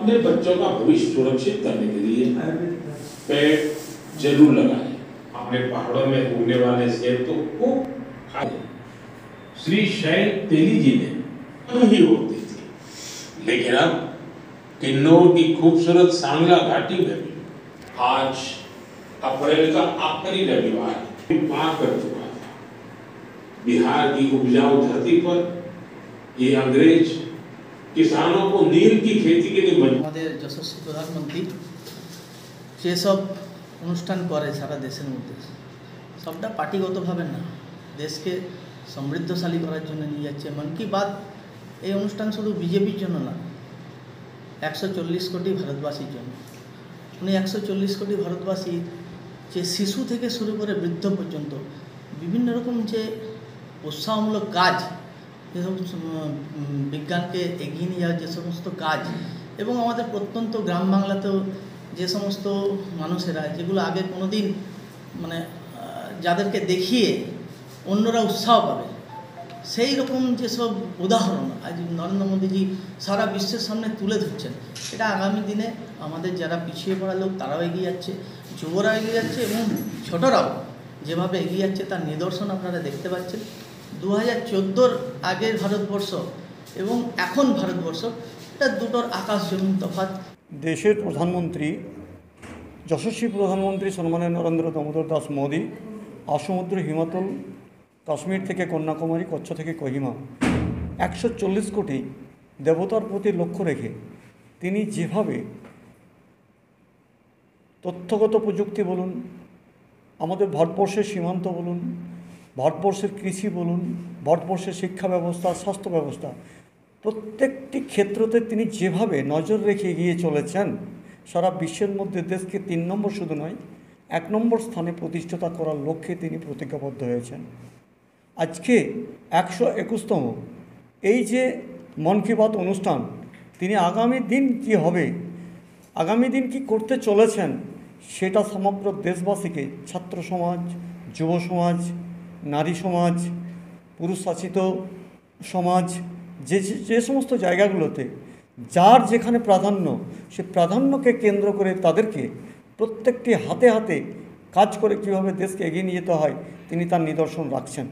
अपने बच्चों का भविष्य सुरक्षित करने के लिए पेड़ जरूर लगाएं। अपने पहाड़ों में उगने वाले सेब तो खूब खाए। श्री शैल तेली जी ने ही होती थी, लेकिन अब किन्नौर की खूबसूरत सांगला घाटी में भी आज अप्रैल का आखिरी रविवार पार कर चुका था। बिहार की उपजाऊ धरती पर ये अंग्रेज किसानों को नील की खेती के लिए আমাদের যশস্বী প্রধানমন্ত্রী যেসব অনুষ্ঠান করে সারা দেশের মধ্যে সবটা পার্টিগতভাবে না, দেশকে সমৃদ্ধশালী করার জন্য নিয়ে যাচ্ছে। মন কি বাত এই অনুষ্ঠান শুধু বিজেপির জন্য না, 140 কোটি ভারতবাসীর জন্য। উনি 140 কোটি ভারতবাসী যে শিশু থেকে শুরু করে বৃদ্ধ পর্যন্ত বিভিন্ন রকম যে উৎসাহমূলক কাজ, যে সমস্ত বিজ্ঞানকে এগিয়ে নিয়ে যাওয়ার যে সমস্ত কাজ, এবং আমাদের প্রত্যন্ত গ্রাম বাংলাতেও যে সমস্ত মানুষেরা যেগুলো আগে কোনো দিন মানে যাদেরকে দেখিয়ে অন্যরা উৎসাহ পাবে, সেই রকম যেসব উদাহরণ আজ নরেন্দ্র মোদীজি সারা বিশ্বের সামনে তুলে ধরছেন, এটা আগামী দিনে আমাদের যারা পিছিয়ে পড়া লোক তারাও এগিয়ে যাচ্ছে, যুবরা এগিয়ে যাচ্ছে এবং ছোটরাও যেভাবে এগিয়ে যাচ্ছে তার নিদর্শন আপনারা দেখতে পাচ্ছেন। 2014 আগের ভারতবর্ষ এবং এখন ভারতবর্ষ, এটা দুটোর আকাশ জমিন তফাৎ। দেশের প্রধানমন্ত্রী যশস্বী প্রধানমন্ত্রী সম্মানীয় নরেন্দ্র দামোদর দাস মোদী আসমুদ্র হিমাচল কাশ্মীর থেকে কন্যাকুমারী, কচ্ছ থেকে কোহিমা 140 কোটি দেবতার প্রতি লক্ষ্য রেখে তিনি যেভাবে তথ্যগত প্রযুক্তি বলুন, আমাদের ভারতবর্ষের সীমান্ত বলুন, ভারতবর্ষের কৃষি বলুন, ভারতবর্ষের শিক্ষা ব্যবস্থা, স্বাস্থ্য ব্যবস্থা, প্রত্যেকটি ক্ষেত্রতে তিনি যেভাবে নজর রেখে এগিয়ে চলেছেন, সারা বিশ্বের মধ্যে দেশকে 3 নম্বর শুধু নয় 1 নম্বর স্থানে প্রতিষ্ঠাতা করার লক্ষ্যে তিনি প্রতিজ্ঞাবদ্ধ হয়েছেন। আজকে 121তম এই যে মন কি বাত অনুষ্ঠান, তিনি আগামী দিন কি হবে, আগামী দিন কি করতে চলেছেন, সেটা সমগ্র দেশবাসীকে, ছাত্র সমাজ, যুব সমাজ, নারী সমাজ, পুরুষ শাসিত সমাজ, যে সমস্ত জায়গাগুলোতে যার যেখানে প্রাধান্য, সে প্রাধান্যকে কেন্দ্র করে তাদেরকে প্রত্যেকটি হাতে হাতে কাজ করে কীভাবে দেশকে এগিয়ে নিয়ে যেতে হয় তিনি তার নিদর্শন রাখছেন।